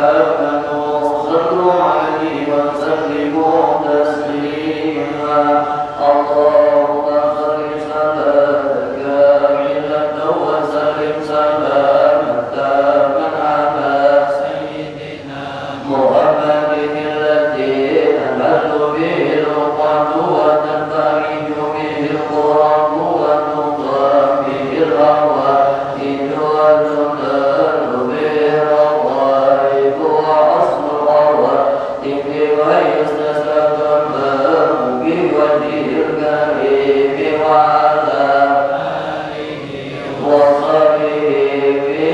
آمنوا صلوا عليه وسلموا تسليما اللهم صل صلاة كاملة وسلم سلاما تاما على سيدنا محمد الذي تنال به العقد وتنفرج به الكرب وتقضى به الهوائج وتنال به الرغائب وحسن الخواتم ويستسقى الماء بوجه الكريم وعلى آله وصحبه في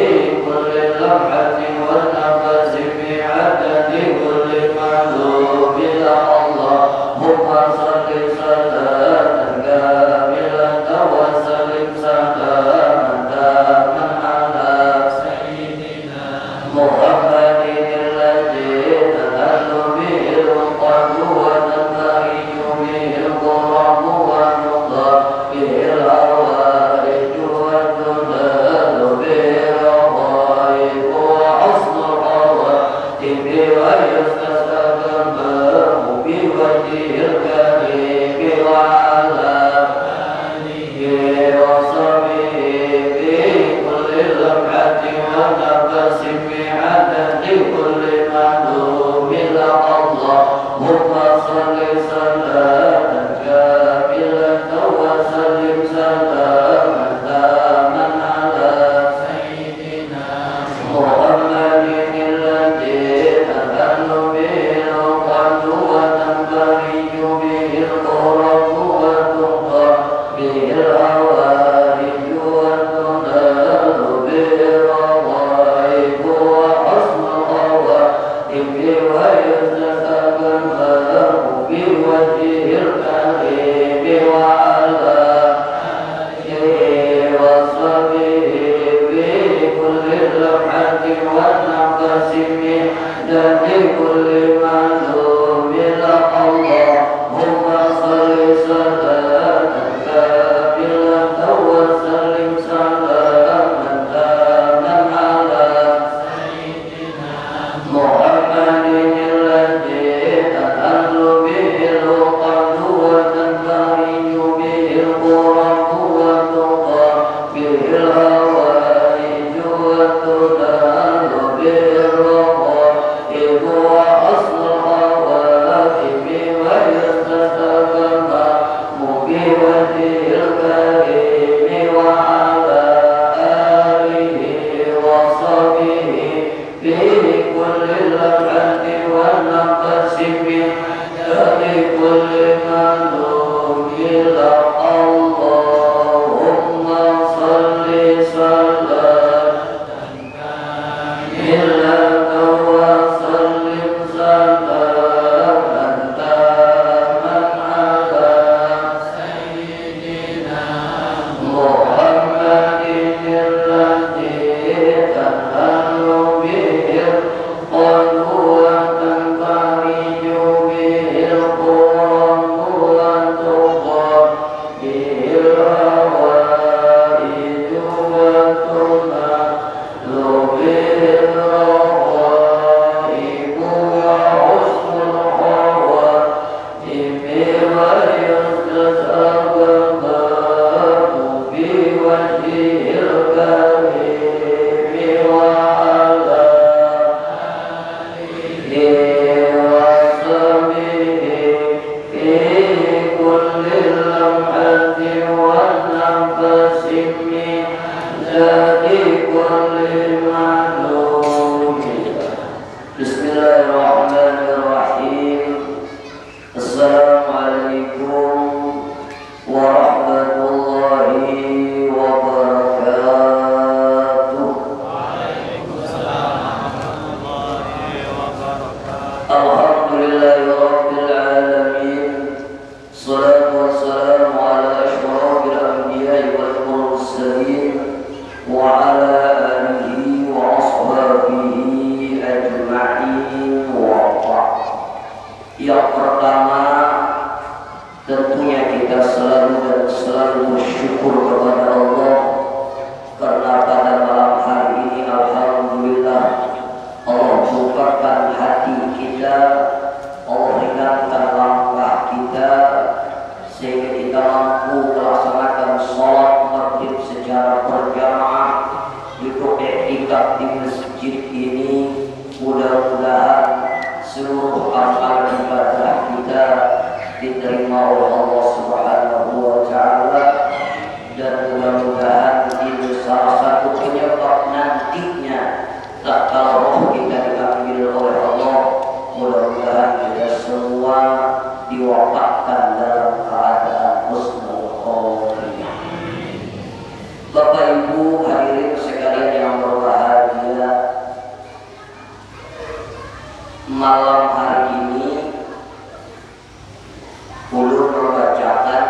كل لمحة ونفس في عدد كل معلوم إلى اللهم صل صلاة كاملة وسلم سلاما تاما على سيدنا محمد الذي تنال به العقد وتنفرج به الكرب وتقضى به الهوائج وتنال به الرغائب وحسن الخواتم ويستسقى الماء بوجه الكريم وعلى آله وصحبه في كل لمحة ونفس في عدد كل معلوم إلى اللهم صل صلاة كاملة وسلم سلاما تاما على سيدنا محمد الذي تنال به العقد وتنفرج به الكرب وتقضى به الهوائج وتنال به الرغائب وحسن الخواتم ويستسقى الماء بوجه الكريم وعلى آله وصحبه في كل لمحة ونفس من عدد كل معلوم إلى اللهم صل صلاة كاملة وسلم سلاما تاما على سيدنا محمد الذي تنال به العقد وتنفرج به الكرب وتقضى به الهوائج وتنال به الرغائب وحسن الخواتم ويستسقى الماء بوجه الكريم وعلى آله وصحبه في كل لمحة ونفس في عدد كل معلوم إلى اللهم صل صلاة كاملة وسلم سلاما تاما على سيدنا محمد الذي تنال به العقد وتنفرج به الكرب وتقضى به الهوائج وتنال به الرغائب وحسن الخواتم ويستسقى الماء بوجه الكريم وعلى آله وصحبه في كل لمحة ونفس من عدد كل معلوم. بسم الله الرحمن الرحيم. Assalamualaikum warahmatullahi wabarakatuh. Alhamdulillahi rabbil alamin. Salatu wassalamu ala asyrafil anbiya'i wal mursalin wa ala alihi wa ashabihi ajma'in wa ba'd. Yang pertama, tentunya kita selalu dan selalu bersyukur kepada Allah karena pada malam hari ini alhamdulillah Allah buka kita, Allah ringankan langkah kita sehingga kita mampu melaksanakan sholat maghrib secara berjamaah, duduk i'tikaf di masjid ini. Mudah-mudahan seluruh amal ibadah kita diterima oleh Allah Subhanahu wa Ta'ala, dan mudah-mudahan ini salah satu penyebab nantinya tak kalah roh kita diambil oleh Allah. Mudah-mudahan kita semua diwafatkan dalam keadaan husnul khotimah. Bapak Ibu hadirin sekalian yang berbahagia, malam hari ini ulun membacakan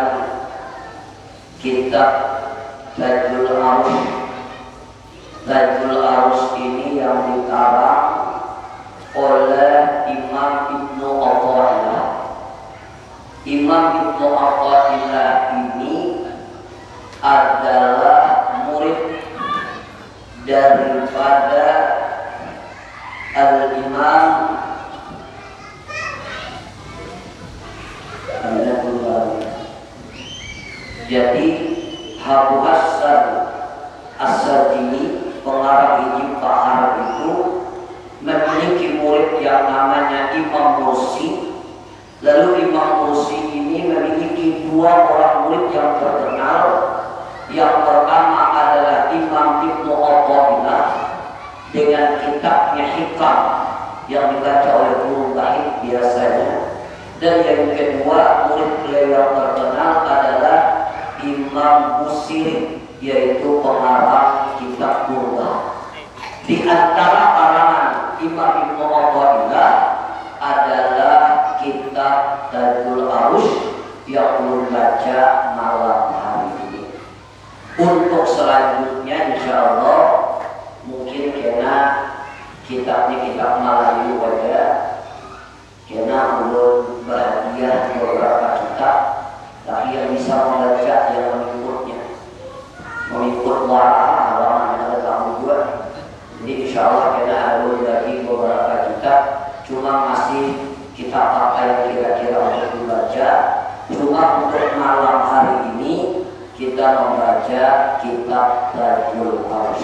kitab Tajul Arus. Tajul Arus ini yang dikarang oleh Imam Ibnu Athaillah. Imam Ibnu Athaillah ini adalah murid daripada Al-Imam jadi Abu Hasan As-Sajili, pengarang hijab Arab itu memiliki murid yang namanya Imam Mursi. Lalu Imam Mursi ini memiliki dua orang murid yang terkenal. Yang pertama adalah Imam Ibnu Athaillah dengan kitabnya Hikam yang dibaca oleh guru gaib biasanya. Dan yang kedua murid beliau yang terkenal adalah Imam Busiri, yaitu pengarang kitab Burda. Di antara karangan Imam Ibnu Athaillah adalah kitab Tajul Arus yang ulun baca malam hari ini. Untuk selanjutnya insya Allah mungkin kena kitabnya kitab Melayu aja, kena ulun bahagia beberapa kitab, tapi yang bisa membaca yang mengikut warna halaman yang ada kamu juga. Jadi insya Allah kena ada lagi beberapa kitab, cuma masih kita pakai yang kira-kira untuk dibaca. Cuma untuk malam hari ini kita membaca kitab Tajul Arus.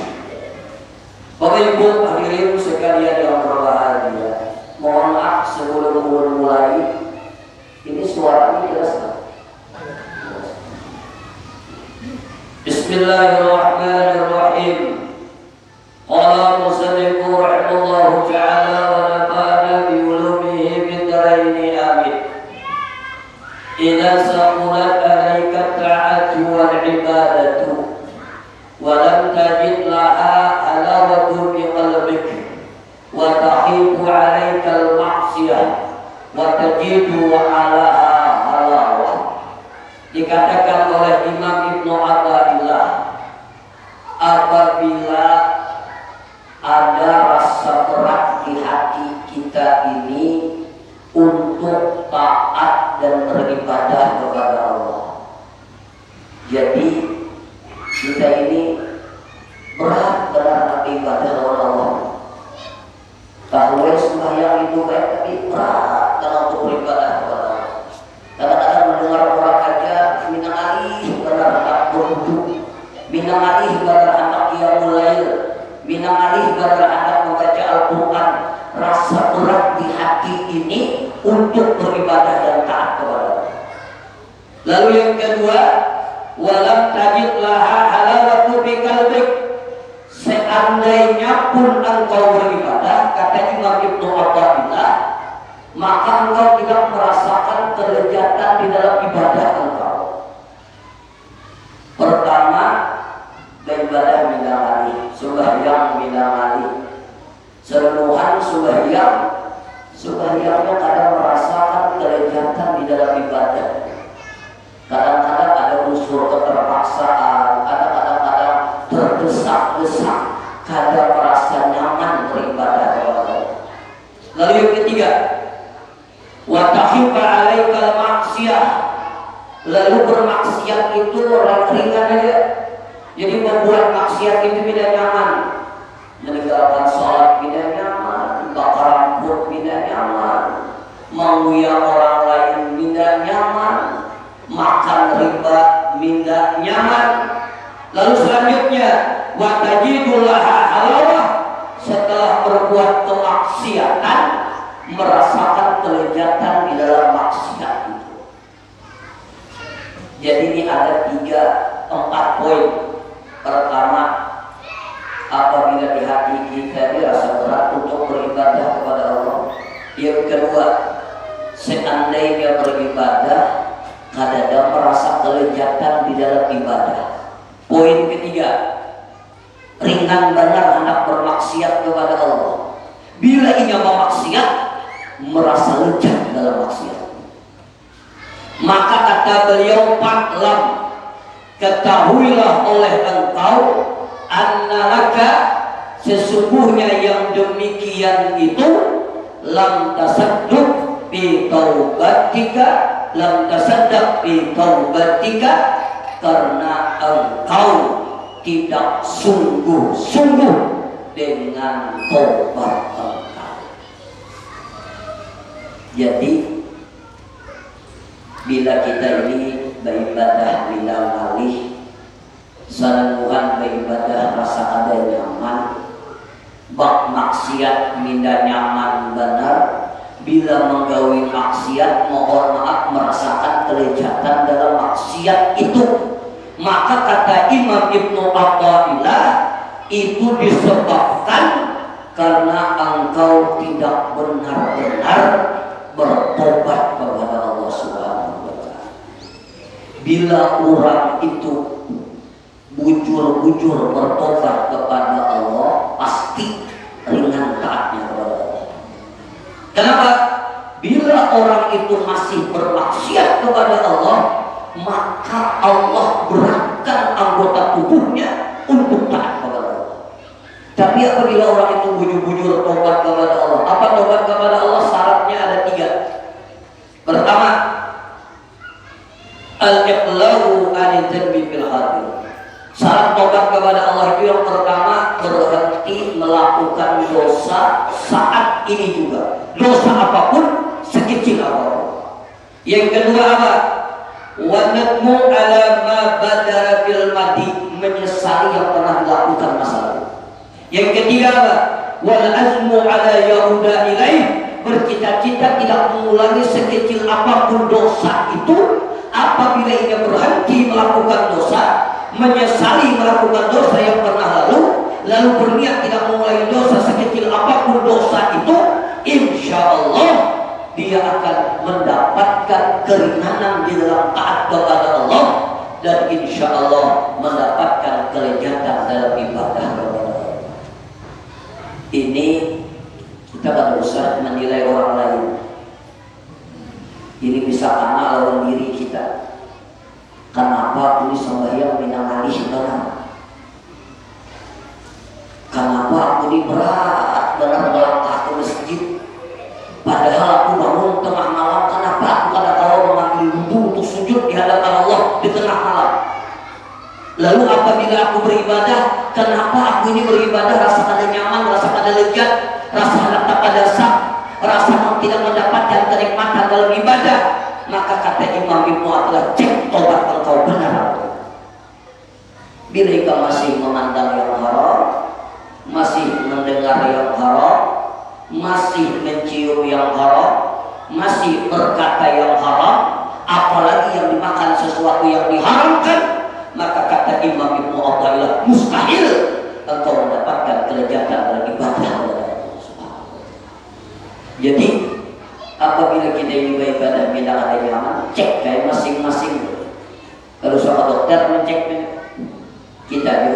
Bapak Ibu hadirin sekalian yang berbahagia, mohon maaf sebelum mulai, ini suaranya jelas tak? Bismillahirrahmanirrahim. Qala musannif rahimahullahu ta'ala wa nafa'ana bi ulumihi min daraini amin. Idza saqulat alayka ta'atu wal ibadatu wa lam tajid laha halawatu bi qalbik wa tahibu alayka al ma'siyah wa tajidu alaha halawah. Dikatakan oleh Imam Ibnu Athaillah, apabila ada rasa berat di hati kita ini untuk taat dan beribadah kepada Allah. Jadi kita ini berat dalam beribadah kepada Allah. Tahu sembahyang itu baik, tapi berat dalam beribadah kepada Allah. Kadang-kadang mendengar orang aja minang alih pada hendak berwudu, minang alih pada hendak qiyamul lail, minang alih pada hendak membaca Al-Quran. Rasa berat di hati ini untuk beribadah dan taat kepada Allah. Lalu yang kedua, walam tajid laha halawatu bi qalbik. Seandainya pun engkau beribadah, kata Imam Ibnu Athaillah, maka engkau tidak merasakan kelezatan di dalam ibadah engkau. Pertama, beribadah minamali, sembahyang minamali, serenuhan sembahyangnya kadang merasakan kelezatan di dalam ibadah. Kadang-kadang ada unsur keterpaksaan, kadang-kadang terdesak-desak, kadang merasa nyaman beribadah kepada Allah. Lalu yang ketiga, wa tahibba alaikal maksiyah. Lalu bermaksiat itu orang ringan aja. Jadi membuat maksiat itu tidak nyaman. Meninggalkan sholat tidak nyaman, bakaran nyambut tidak nyaman, menguya orang lain tidak nyaman, makan riba tidak nyaman. Lalu selanjutnya wa tajidullaha halawah, setelah berbuat kemaksiatan merasakan kelezatan di dalam maksiat itu. Jadi ini ada 4 poin. Pertama, apabila di hati kita dirasa berat untuk beribadah kepada Allah. Yang kedua, seandainya beribadah kadang merasa kelezatan di dalam ibadah. Poin ketiga, ringan benar hendak bermaksiat kepada Allah. Bila ia memaksiat merasa lezat dalam maksiat. Maka kata beliau, "Fa'lam, ketahuilah oleh engkau, annalaka, sesungguhnya yang demikian itu, lam tasaddaq bi taubatika, lam tasaddaq bi taubatika, karena engkau tidak sungguh-sungguh dengan taubat engkau." Jadi bila kita ini beribadah bila malih salanguhan beribadah rasa ada nyaman, bak maksiat minda nyaman benar, bila menggawi maksiat mohon maaf merasakan kelezatan dalam maksiat itu. Maka kata Imam Ibnu Athaillah, itu disebabkan karena engkau tidak benar-benar bertobat kepada Allah Subhanahu wa Ta'ala. Bila orang itu bujur-bujur bertobat kepada Allah, pasti ringan taatnya kepada Allah. Kenapa? Bila orang itu masih bermaksiat kepada Allah, maka Allah beratkan anggota tubuhnya untuk taat kepada Allah. Tapi apabila orang itu bujur-bujur tobat kepada Allah, apa tobat kepada Allah? Syaratnya ada 3. Pertama, al-iqlalu anil dzanbi fil hadir. Syarat tobat kepada Allah itu yang pertama, berhenti melakukan dosa saat ini juga, dosa apapun, sekecil apapun. Yang kedua apa? Wa nadmu ala ma badara fil madi, menyesali yang pernah dilakukan masa lalu. Yang ketiga apa? Wal azmu ala yahuda ilaih, bercita-cita tidak mengulangi sekecil apapun dosa itu. Apabila ia berhenti melakukan dosa, menyesali melakukan dosa yang pernah lalu berniat tidak mengulangi dosa sekecil apapun dosa itu, insya Allah dia akan mendapatkan keringanan di dalam taat kepada Allah, dan insya Allah mendapatkan kelezatan dalam ibadah kepada Allah. Ini kita tidak usah menilai orang lain. Ini bisa karena lawan diri kita. Kenapa aku sembahyang minangalih benar? Kenapa aku ini berat benar melangkah ke masjid? Padahal aku bangun tengah malam. Kenapa aku kadang-kadang mengambil wudhu untuk sujud di hadapan Allah di tengah malam? Lalu apabila aku beribadah, kenapa aku ini beribadah rasa kada nyaman, rasa kada lezat, rasa tak pada sah, rasa tidak mendapatkan kenikmatan dalam ibadah? Maka kata Imam Ibnu Athaillah, cek tobat engkau benar. Bila engkau masih memandang yang haram, masih mendengar yang haram, masih mencium yang haram, masih berkata yang haram, apalagi yang dimakan sesuatu yang diharamkan, maka kata Imam Ibnu Athaillah, mustahil engkau mendapatkan kelezatan dalam ibadah. Jadi apabila kita ini beribadah bila ada nyaman, cek kayak masing-masing. Kalau sama dokter mencek kita,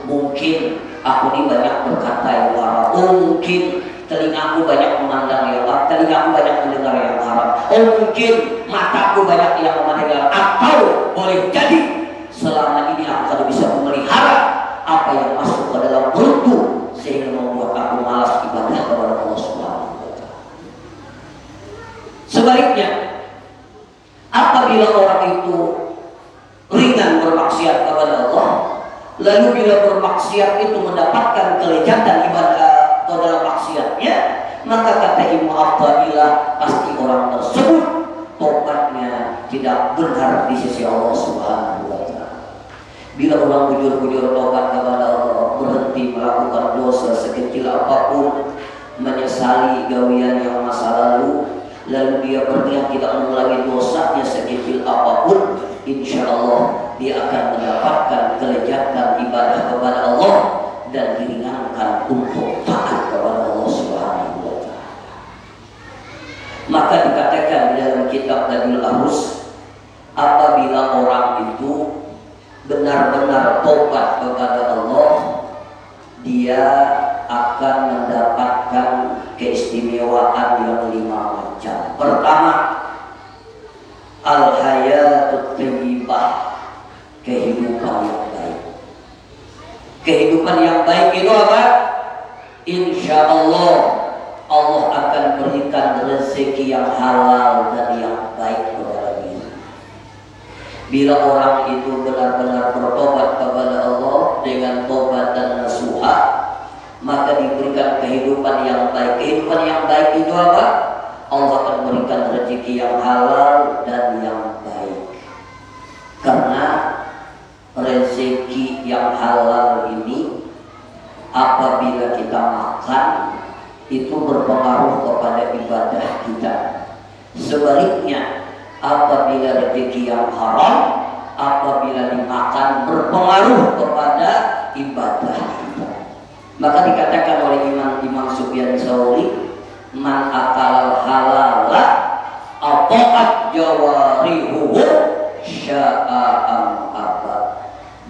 mungkin aku ini banyak berkata yang haram, mungkin telingaku banyak memandang yang haram, telingaku banyak mendengar yang haram, mungkin mataku banyak yang memandang, atau boleh jadi selama ini aku tidak bisa memelihara apa yang masuk ke dalam perutku sehingga membuat aku malas ibadah kepada Allah Subhanahu wa Ta'ala. Sebaliknya, apabila orang itu ringan bermaksiat kepada Allah, lalu bila bermaksiat itu mendapatkan kelezatan ibadah ke dalam maksiatnya, maka kata Imam Athaillah pasti orang tersebut tobatnya tidak benar di sisi Allah Subhanahu wa taala. Bila orang bujur-bujur tobat kepada Allah, berhenti melakukan dosa sekecil apapun, menyesali gawian yang masa lalu, lalu dia berniat tidak mengulangi dosanya sekecil apapun, insya Allah dia akan mendapatkan kelezatan ibadah kepada Allah dan diringankan untuk taat kepada Allah Subhanahu wa taala. Maka dikatakan di dalam kitab Dadul Arus, apabila orang itu benar-benar tobat kepada Allah, dia akan mendapatkan keistimewaan yang 5 macam. Pertama, al-hayatut thayyibah, kehidupan yang baik. Kehidupan yang baik itu apa? Insya Allah Allah akan berikan rezeki yang halal dan yang baik kepada dia. Bila orang itu benar-benar bertobat kepada Allah dengan tobat dan nasuha, maka diberikan kehidupan yang baik. Kehidupan yang baik itu apa? Allah akan berikan rezeki yang halal dan yang baik. Karena rezeki yang halal ini apabila kita makan itu berpengaruh kepada ibadah kita. Sebaliknya apabila rezeki yang haram apabila dimakan berpengaruh kepada ibadah kita. Maka dikatakan oleh Imam Sufyan Tsauri, man akal halala ata'at jawarihuhu sya'a'am abad.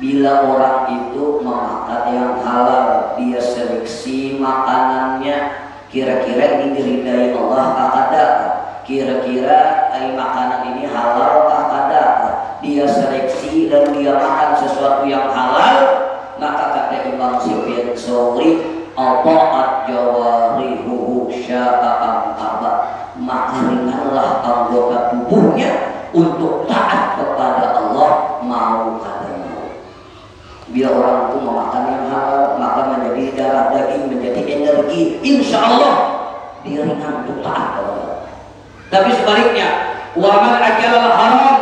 Bila orang itu memakan yang halal, dia seleksi makanannya, kira-kira ini diridai Allah ada, kira-kira makanan ini halal ada, dia seleksi dan dia makan sesuatu yang halal, maka kata Imam Sufyan Tsauri, ata'at jawarihuhu sya'a'am abad, maka ringanlah anggota tubuhnya untuk taat kepada Allah mau kada mau. Bila orang itu memakan yang halal, maka menjadi darah daging, menjadi energi, insya Allah dia ringan untuk taat kepada Allah. Tapi sebaliknya, wa man akala haram,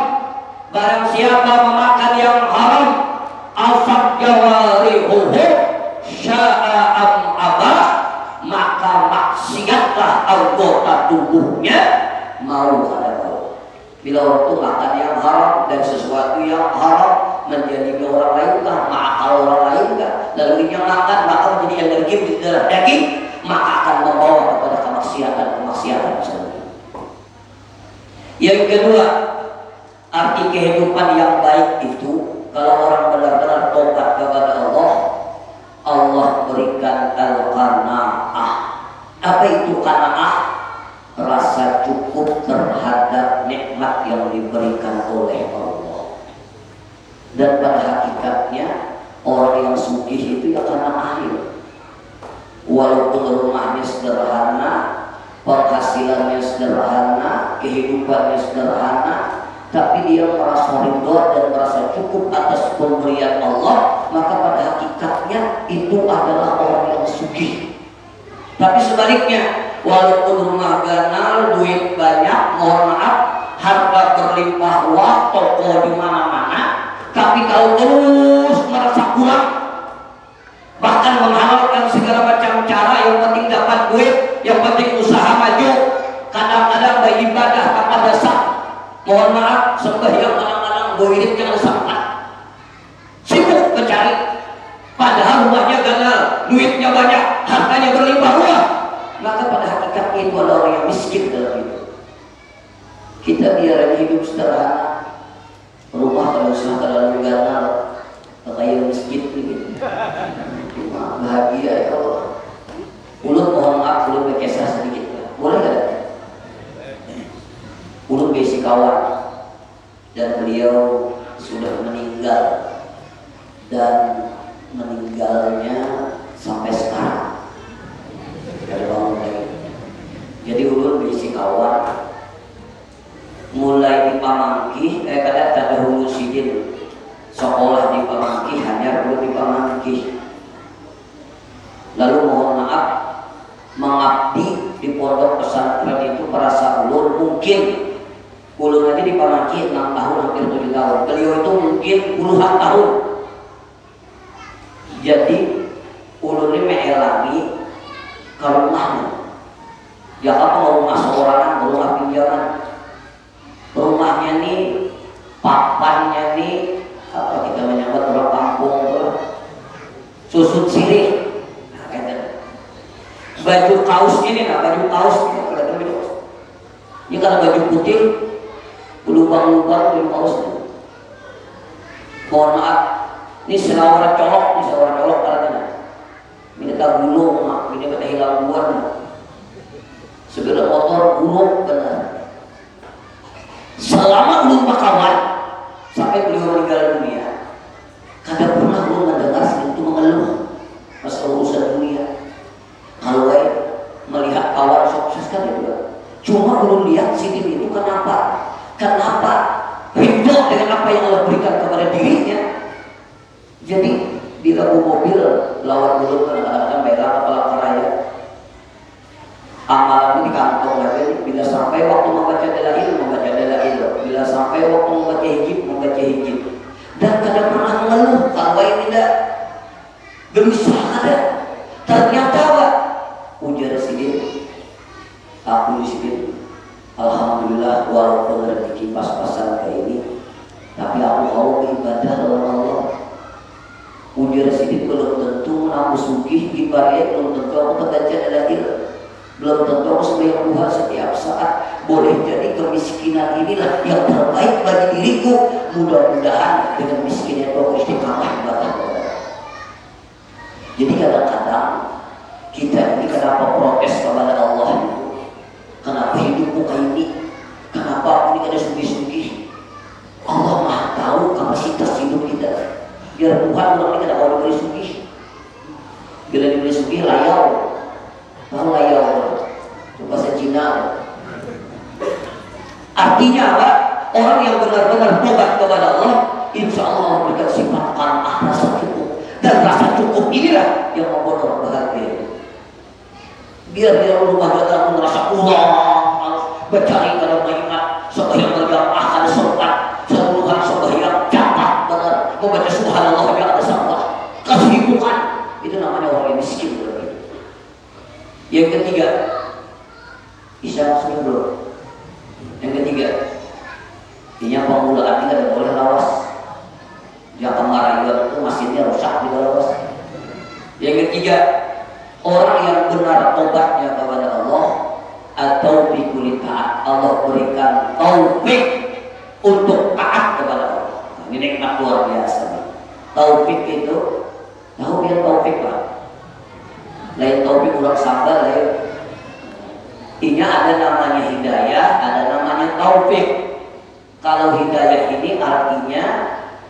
barang siapa memakan yang haram, asab jawarihuhu sya'a'am abad, maka maksiatlah anggota tubuhnya mau kada mau. Bila orang itu makan yang haram dan sesuatu yang haram menjadi orang lain kah, maka orang lain kah, lalu dia makan maka menjadi energi di darah daging, maka akan membawa kepada kemaksiatan sendiri. Yang kedua, arti kehidupan yang baik itu kalau orang benar-benar tobat kepada Allah, Allah berikan al-qanaah. Apa itu qanaah? Rasa cukup terhadap nikmat yang diberikan oleh Allah. Dan pada hakikatnya orang yang sugih itu ya karena akhir. Walaupun rumahnya sederhana, penghasilannya sederhana, kehidupannya sederhana, tapi dia merasa ridho dan merasa cukup atas pemberian Allah, maka pada hakikatnya itu adalah orang yang sugih. Tapi sebaliknya, walaupun rumah ganal, duit banyak, mohon maaf, harta berlimpah ruah, toko di mana-mana, tapi kalau terus merasa kurang, bahkan menghalalkan segala macam cara, yang penting dapat duit, yang penting usaha maju, kadang-kadang beribadah tanpa dasar, mohon maaf, sembahyang kadang-kadang duit yang sempat, sibuk mencari, padahal rumahnya ganal, duitnya banyak, hartanya berlimpah ruah, maka pada hakikatnya itu adalah orang yang miskin dalam hidup. Kita biar hidup sederhana, rumah kalau sudah terlalu ganal, kayak miskin gitu. Bahagia ya Allah. Ulut mohon maaf, ulut berkesah sedikit, boleh nggak? Ulut besi kawan dan beliau sudah meninggal dan meninggalnya sampai sekarang ada bangun lagi. Jadi ulun berisi kawan mulai di Pamangkih, kadang tak ada hulu sidin sekolah di Pamangkih, hanya dulu di Pamangkih, lalu mohon maaf mengabdi di mungkin ulun nanti dipamaki 6 tahun hampir 7 tahun. Beliau itu mungkin puluhan tahun. Jadi ulun ini mengelangi ke rumahnya. Ya apa rumah seorang, rumah pinjaman. Rumahnya nih, papannya nih, apa kita menyebut orang kampung tuh, susut sirih. Nah, baju kaosnya nih, baju kaos ini karena baju putih, lubang-lubang di kaosnya. Mohon maaf, ini selawar colok katanya. Ini kita gulung, ini kita hilang buat. Sepeda motor gulung benar. Selama belum kawan sampai beliau meninggal dunia, kada pernah belum mendengar itu mengeluh masalah urusan dunia. Kalau melihat kawan sukses kan juga. Cuma belum lihat Sidin itu kenapa hidup dengan apa yang Allah berikan kepada dirinya. Jadi di lagu mobil lawan dulu kadang-kadang merah kepala keraya. Amalan ini di kantong lagi. Bila sampai waktu membaca dalail, bila sampai waktu membaca hijib. Dan kadang pernah mengeluh kalau ini tidak gelisah ada. Ternyata apa? Ujar Sidin, aku di sini, alhamdulillah walaupun rezeki pas-pasan kayak ini, tapi aku mau beribadah kepada Allah. Ujar Sidin belum tentu aku sugih ibarat, belum tentu aku membaca dalail. Belum tentu aku sembahyang Tuhan setiap saat. Boleh jadi kemiskinan inilah yang terbaik bagi diriku. Mudah-mudahan dengan miskinnya itu aku istiqamah ibadah. Jadi kadang-kadang kita ini kenapa protes kepada Allah itu? Kenapa hidupku kayak ini? Kenapa aku ini kada sugih-sugih? Allah Maha tahu kapasitas hidup kita. Biar Tuhan orang ini kada mau diberi sugih. Bila diberi sugih layau. Tahu layau. Bahasa Cina. Artinya apa? Orang yang benar-benar tobat kepada Allah, insya Allah memberikan sifat qanaah, rasa cukup. Dan rasa cukup inilah yang membuat orang bahagia. Biar dia rumah datang merasa ulang, mencari kalau mengingat sembahyang berjamaah ada sempat, seluruhan sembahyang catat benar, membaca subhanallah yang ada salah, kesibukan itu namanya orang yang miskin. Yang ketiga, Isya Sundul. Yang ketiga, ini pemulaan tidak boleh lawas. Yang kemarin itu masjidnya rusak di lawas. Yang ketiga, orang yang benar tobatnya kepada Allah atau bikulit taat, Allah berikan taufik untuk taat kepada Allah. Ini nikmat luar biasa. Taufik itu, tahu biar taufik Pak. Lain taufik ulang sabar lain. Ini ada namanya hidayah, ada namanya taufik. Kalau hidayah ini artinya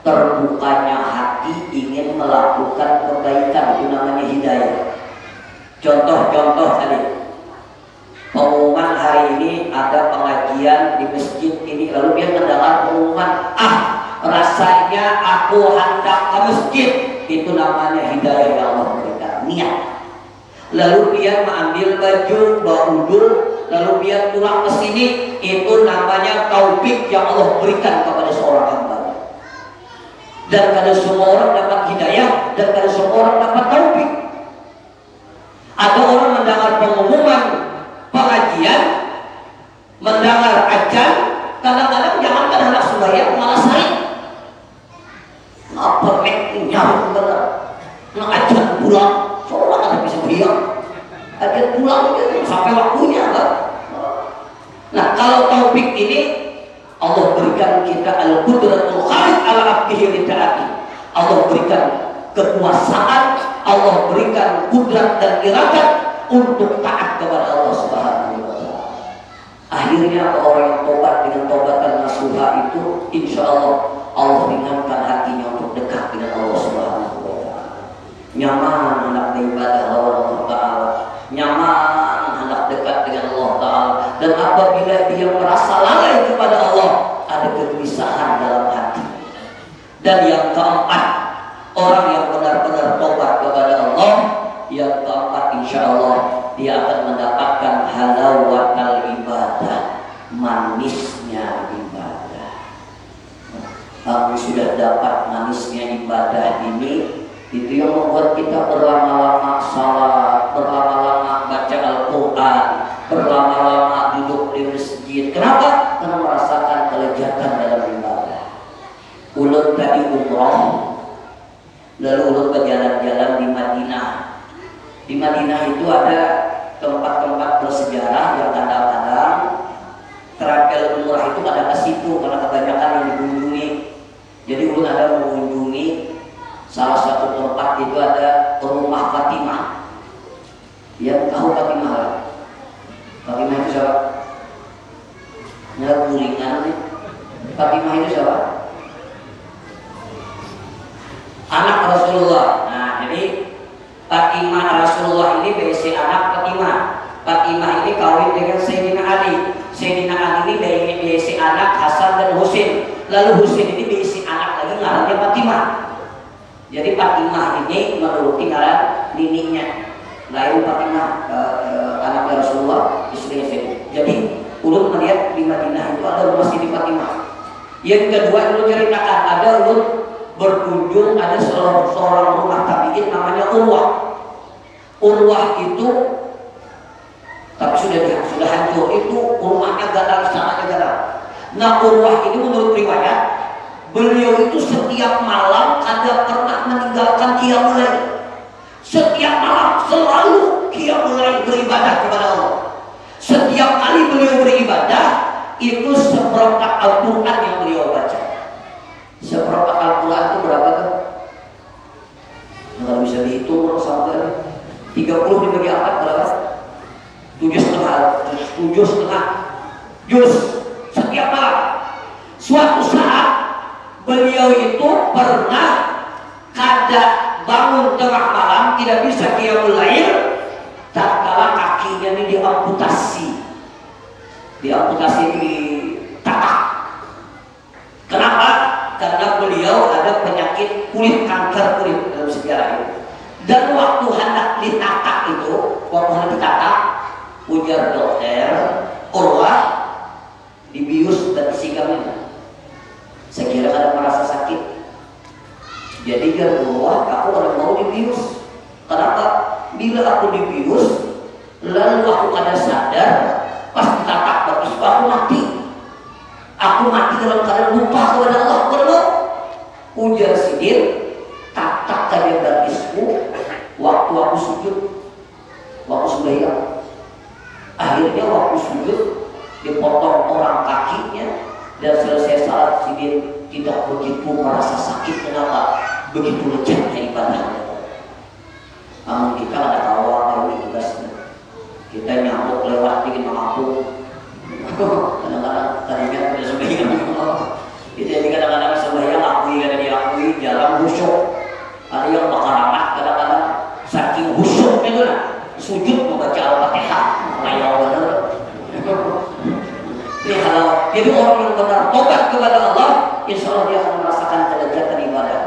terbukanya hati ingin melakukan kebaikan, itu namanya hidayah. Contoh tadi, pengumuman hari ini ada pengajian di masjid ini, lalu dia mendengar pengumuman, rasanya aku hendak ke masjid, itu namanya hidayah yang Allah berikan, niat. Lalu dia mengambil baju, baudu, lalu dia pulang ke sini, itu namanya taufik yang Allah berikan kepada seorang hamba. Dan kada semua orang dapat hidayah, dan kada semua orang dapat taufik. Ada orang mendengar pengumuman pengajian, mendengar ajan, kadang-kadang jangankan hendak sembahyang malah saling. Apa nyawa benar? Nak ajan pulang. Seorang ada bisa bilang akhir pulang sampai waktunya kan? Nah kalau taufik ini Allah berikan kita al-qudratul khaliq ala abdihi lida'ati. Allah berikan kekuasaan, Allah berikan kudrat dan iradat untuk taat kepada Allah Subhanahu wa ta'ala. Akhirnya orang yang tobat dengan tobatan nasuha itu insya Allah ringankan hatinya untuk dekat dengan Allah Subhanahu wa ta'ala. Nyaman hendak beribadah Allah Ta'ala, nyaman hendak dekat dengan Allah Ta'ala. Dan apabila dia merasa lalai kepada Allah, ada kegelisahan dalam hati. Dan yang keempat, orang yang benar-benar tobat kepada Allah, yang keempat insya Allah dia akan mendapatkan halawatal ibadah, manisnya ibadah. Aku sudah dapat manisnya ibadah ini, itu yang membuat kita berlama-lama salat, berlama-lama baca Al-Quran, berlama-lama duduk di masjid. Kenapa? Karena merasakan kelezatan dalam ibadah. Ulun tadi umroh, lalu ulun berjalan-jalan di Madinah. Di Madinah itu ada tempat-tempat bersejarah yang kadang-kadang travel umrah itu pada ke situ karena kebanyakan yang dikunjungi. Jadi ulun ada mengunjungi salah satu tempat, itu ada rumah Fatimah. Ya, tahu Fatimah lah. Fatimah itu siapa? Nggak gulingan nih. Fatimah itu siapa? Anak Rasulullah. Nah, jadi Fatimah Rasulullah ini berisi anak Fatimah. Fatimah ini kawin dengan Sayyidina Ali. Sayyidina Ali ini berisi anak Hasan dan Husain. Lalu Husain ini berisi anak lagi ngarannya Fatimah. Jadi Fatimah ini menuruti ngaran nininya. Lahir Fatimah anak Rasulullah, istrinya Sayyidina. Jadi ulun melihat di Madinah itu ada rumah Siti Fatimah. Yang kedua ulun ceritakan ada ulun berkunjung ada seorang rumah tabiin namanya Urwah. Urwah itu tapi sudah hancur, itu rumahnya gadang, istananya gadang. Nah, Urwah ini menurut riwayat beliau itu setiap malam ada pernah meninggalkan qiyamul lail. Setiap malam selalu qiyamul lail beribadah kepada Allah. Setiap kali beliau beribadah itu seperempat Al-Quran yang beliau baca. Seperempat Al-Quran itu berapa tuh? Nggak bisa dihitung sampai 30 dibagi 4 berapa? 7,5 juz setiap malam. Suatu saat beliau itu pernah kada bangun tengah malam, tidak bisa qiyamul lail, tatkala kakinya ini diamputasi ini ditatak. Kenapa? Karena beliau ada penyakit kulit, kanker kulit dalam sejarah ini. Dan waktu hendak ditatak itu, ujar dokter Urwah dibius dan disikamnya. Saya kira kadang merasa sakit. Jadi dia Urwah, aku orang mau dibius. Kenapa? Bila aku dibius, lalu aku kada sadar, pas ditatak berarti aku mati. Aku mati dalam keadaan lupa kepada Allah. Benar? Ujar Sidin, tatak kajian batisku waktu aku sujud, waktu sembahyang. Akhirnya waktu sujud dipotong orang kakinya dan selesai salat. Sidin tidak begitu merasa sakit. Kenapa? Begitu lezatnya ibadahnya. Namun kita ada kawal ini tugasnya. Kita nyamuk lewat bikin mengaku. Kadang-kadang tadinya udah sembahyang. Jadi kadang-kadang sembahyang akui, kadang diakui jalan khusyuk. Ada yang bakaramat kadang-kadang saking khusyuk itu lah sujud membaca Al-Fatihah layau benar. Ini kalau jadi orang yang benar tobat kepada Allah, insya Allah dia akan merasakan kelezatan ibadah.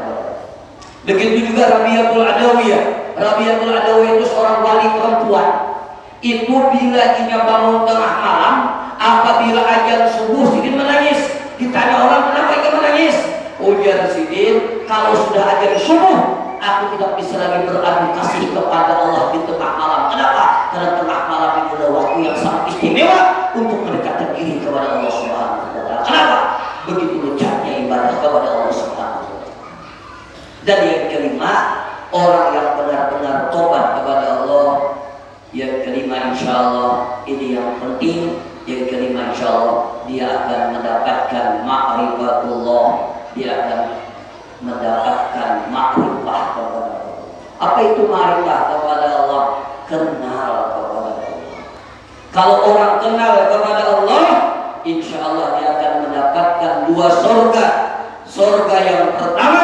Begitu juga Rabi'atul Adawiyah. Rabi'atul Adawiyah itu seorang wali perempuan. Itu bila ia bangun tengah malam, apabila ajar subuh, Sidin menangis. Ditanya orang, kenapa ia menangis? Ujar Sidin, kalau sudah ajar subuh, aku tidak bisa lagi beradu kasih kepada Allah di tengah malam. Kenapa? Karena tengah malam ini adalah waktu yang sangat istimewa untuk mendekatkan diri kepada Allah Subhanahu wa Ta'ala. Kenapa? Begitu lezatnya ibadah kepada Allah Subhanahu wa Ta'ala. Dan yang kelima, orang yang benar-benar tobat kepada Allah. Yang kelima, insya Allah ini yang penting. Yang kelima, insya Allah dia akan mendapatkan ma'rifatullah. Dia akan mendapatkan ma'rifah kepada Allah. Apa itu ma'rifah kepada Allah? Kenal kepada Allah. Kalau orang kenal kepada Allah, insya Allah dia akan mendapatkan 2 surga. Surga yang pertama,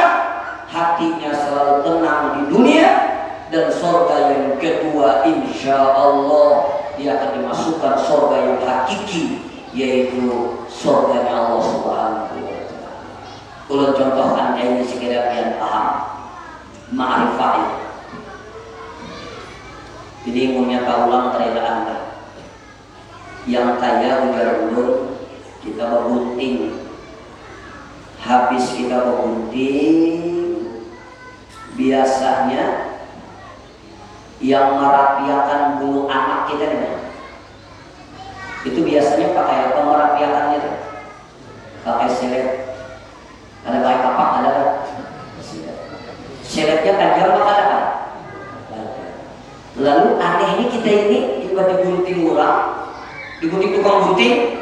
hatinya selalu tenang di dunia. Dan surga yang kedua, insya Allah dia akan dimasukkan surga yang hakiki, yaitu surganya Allah Subhanahu wa Ta'ala. Ulun contohkan ini sekiranya kalian paham ma'rifah itu. Jadi umumnya kaulang terhadap Anda. yang kaya ujar ulun kita berbunting. Habis kita berbunting, biasanya yang merapiakan bulu anak kita nih, itu biasanya pakai apa merapiakannya tuh? Pakai selet. Ada pakai kapak, ada kan? Seletnya tajam apa ada? Lalu anehnya kita ini juga digunting orang, digunting tukang gunting,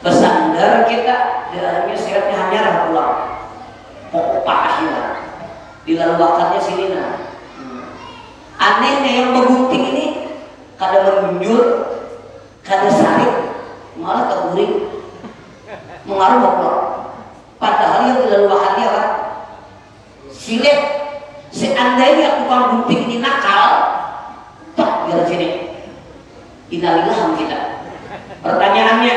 bersandar kita, di dalamnya seletnya hanyar pulang, pokok pakasnya, dilaluakannya silina. Anehnya yang bergunting ini, kadang menunjul, kadang salib, malah keburing, mengaruh pulang. Padahal yang dilaluakannya apa? Silet. Seandainya tukang gunting ini nakal, tok biar sini, innalillah kita. Pertanyaannya,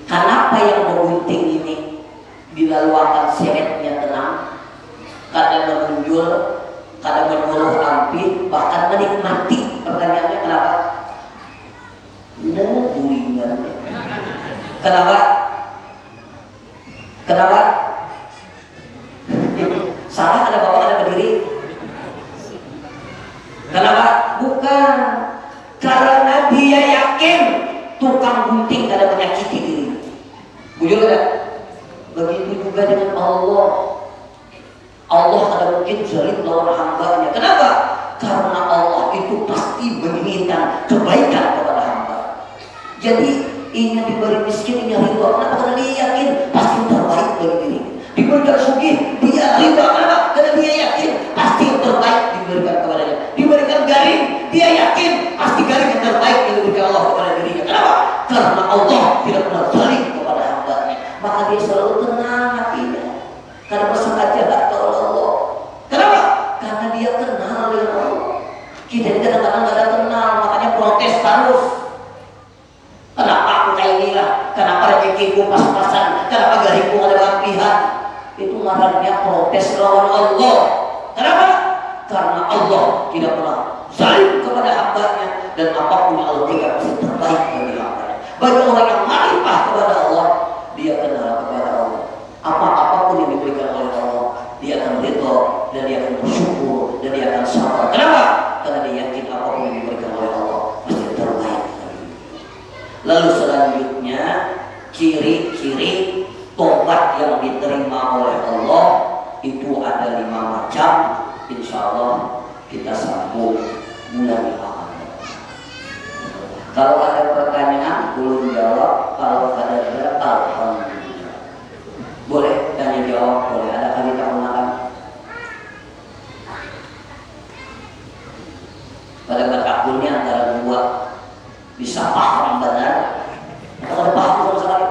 kenapa yang bergunting ini dilaluakan seletnya tenang, kadang menunjul, kadang menyuruh ampin, bahkan menikmati? Pertanyaannya kenapa? Bulingan. Kenapa? Kenapa? Salah ada bapak ada berdiri. Kenapa? Bukan. Karena dia yakin tukang gunting tidak menyakiti diri. Bujur tidak? Begitu juga dengan Allah. Allah ada mungkin zalim lawan hambanya. Kenapa? Karena Allah itu pasti menginginkan kebaikan kepada hamba. Jadi ingin diberi miskin, ingin ridho. Kenapa? Karena dia yakin pasti yang terbaik bagi diri. Diberikan sugih, dia ridho. Kenapa? Karena dia yakin pasti yang terbaik diberikan kepadanya. Diberikan garing, dia yakin pasti garing yang terbaik yang diberikan Allah kepada dirinya. Kenapa? Karena Allah tidak pernah zalim kepada hambanya. Maka dia selalu tenang hatinya, karena bersuka jahat kepada Allah. Kenapa? Karena dia kenal dengan Allah. Kita ini kadang-kadang tidak kenal, makanya protes terus. Kenapa aku kayak inilah? Kenapa rezekiku pas-pasan? Kenapa garingku ada berlebihan? Itu marahnya protes lawan Allah. Kenapa? Karena Allah tidak pernah zalim kepada hambanya, dan apapun yang Allah berikan pasti terbaik bagi hambanya. Bagi orang yang marifah kepada Allah, dia kenal kepada Allah. Apapun yang diberikan oleh Allah, dia akan ridho, dan dia akan bersyukur, dan dia akan sabar. Kenapa? Karena dia yakin apapun yang diberikan oleh Allah pasti terbaik. Lalu selanjutnya, ciri-ciri tobat yang diterima oleh Allah itu ada 5 macam. Insya Allah kita sambung bulan yang akan datang. Kalau ada pertanyaan belum jawab, kalau ada alhamdulillah. Boleh tanya jawab, boleh. Ada kali tak mengenal pada berkakulnya antara dua, bisa paham benar atau ada paham sama sekali.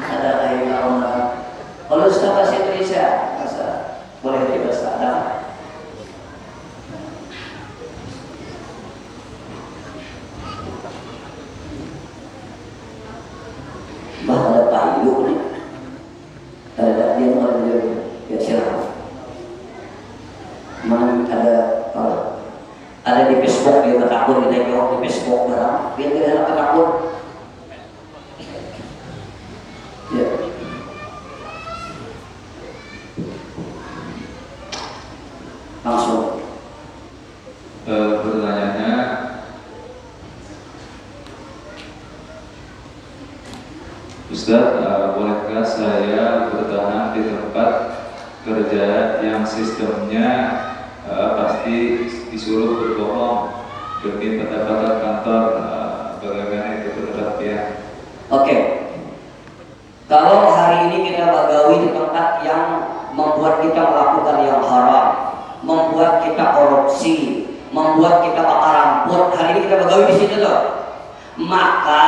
Ada lain orang. Kalau sudah bahasa Indonesia, boleh di bahasa Arab. Bah ada payu nih, ada dia mau ada ya siapa? Mana ada di Facebook dia bertakun, kita jawab di Facebook berapa? Dia tidak ada bertakun. Ya. Langsung. Pertanyaannya, Ustaz, bolehkah saya bertahan di tempat kerja yang sistemnya pasti disuruh berbohong demi pendapatan kantor? Bagaimana itu pendapat? Oke. Kalau hari ini kita bagawi di tempat yang membuat kita melakukan yang haram, membuat kita korupsi, membuat kita bakar rambut, hari ini kita bagawi di situ loh. Maka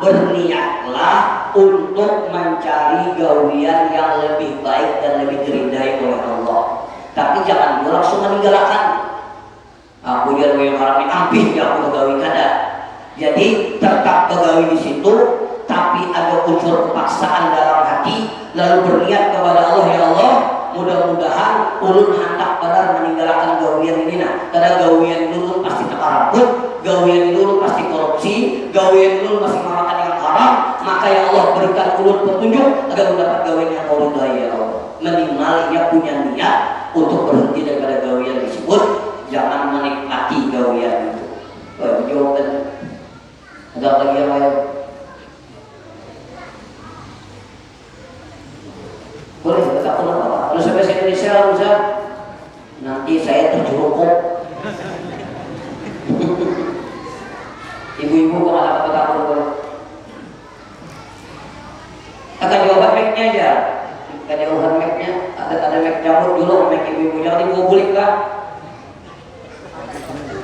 berniatlah untuk mencari gawian yang lebih baik dan lebih diridai oleh Allah. Tapi jangan langsung meninggalkan. Aku yang haram ini ampih ya aku bagawi kada. Jadi tetap bagawi di situ, tapi ada unsur kepaksaan dalam hati, lalu berniat kepada Allah, ya Allah, mudah-mudahan ulun hendak benar meninggalkan gawian ini nah. Karena gawian ulun pasti tekarabut, gawian ulun pasti korupsi, gawian ulun pasti makan yang haram. Maka ya Allah berikan ulun petunjuk agar mendapat gawian yang kau ridhai ya Allah. Minimal ia punya niat untuk berhenti daripada gawian tersebut, jangan menikmati gawian itu. Jawaban ada lagi yang lain? Boleh, tak pernah apa. Kalau sampai bahasa Indonesia, Ustaz, nanti saya terjerukuk. Ibu-ibu kalau ada apa-apa boleh. Akan jawaban mic-nya aja. Akan jawaban mic-nya. Ada mic cabut dulu, mic ibu-ibu jangan dibubulik lah.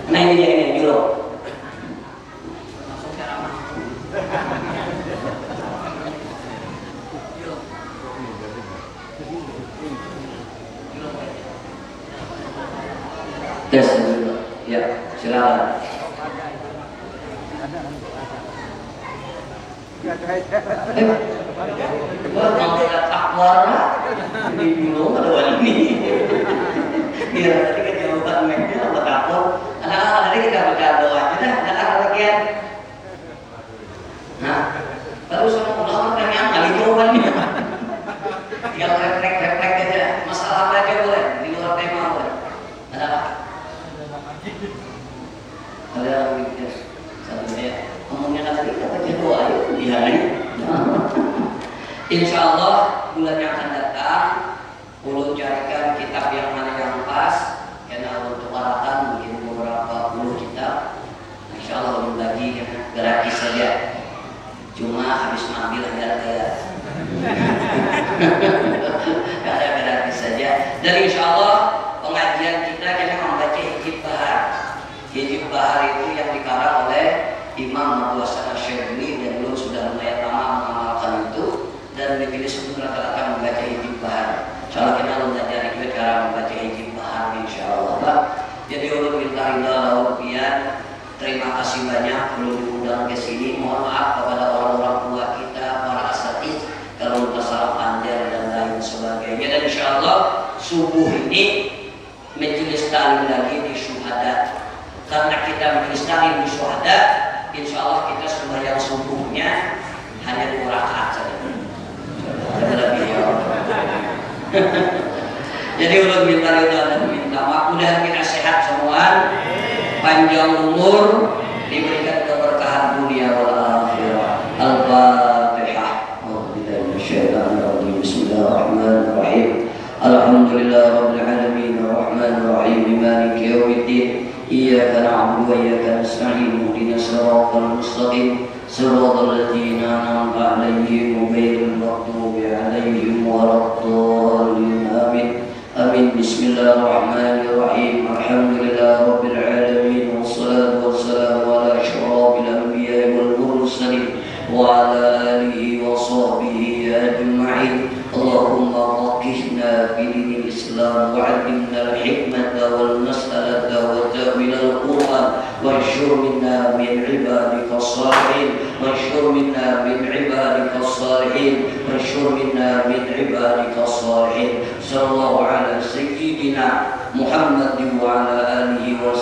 Nah ini dulu. Tes dulu. Ya, silakan. Kalau tidak takwar, di dulu ada wali. Iya, tadi kan jawaban mereka apa takut? Anak-anak tadi kita baca doa aja dah, anak-anak bagian. Nah, baru sama ulama pertanyaan kali jawabannya. Tinggal refleks aja. Masalah apa aja boleh, di luar tema boleh. Ada apa? Ada yang satunya ngomongnya tadi kita baca doa ya, iya. Insya Allah bulan yang akan datang, ulun carikan kitab yang mana yang pas, karena untuk arahkan mungkin beberapa puluh kitab. Insya Allah ulun lagi gratis saja, cuma habis ngambil aja kayak ada gratis saja. Dan insya Allah pengajian kita membaca Hijib Bahar. Hijib Bahar itu yang dikarang oleh Imam Abu Hasan Asy'ari dan ulun sudah lumayan lama mengamalkan itu. Dan majelis itu rata-rata membaca Hijib Bahar. Insyaallah kita belajar juga cara membaca Hijib Bahar insyaallah. Jadi ulun minta ridha rupiah. Terima kasih banyak ulun diundang ke sini. Mohon maaf kepada orang-orang tua kita, para asatidz kalau salah panjang dan lain sebagainya. Dan insyaallah subuh ini majelis taklim lagi di syuhada. Karena kita majelis taklim di syuhada, insyaallah kita sembahyang subuhnya hanya 2 rakaat saja. Jadi ulun minta ridha dan minta maaf, mudah kita sehat semua, panjang umur, diberikan keberkahan dunia wal akhirah. Al-Fatihah. Bismillahirrahmanirrahim. Alhamdulillah rabbil alamin arrahmanir rahim maliki yaumiddin. Iyyaka na'budu wa iyyaka nasta'in ihdinas siratal mustaqim siratal ladzina an'amta 'alaihim ghairil maghdubi 'alaihim waladdallin. Amin. Bismillahirrahmanirrahim. Alhamdulillah rabbil alamin wassalatu wassalamu ala asyrafil anbiya'i wal mursalin wa ala alihi wa sahbihi ajma'in. Allahumma faqihna fi dinil Islam wa 'allimna al-hikmata wal mas'alata wa ta'wil al-Qur'an wanshur minna min ibadika as-salihin wanshur minna min ibadika as-salihin wanshur minna min ibadika as-salihin. Sallallahu ala sayyidina Muhammadin wa ala alihi wa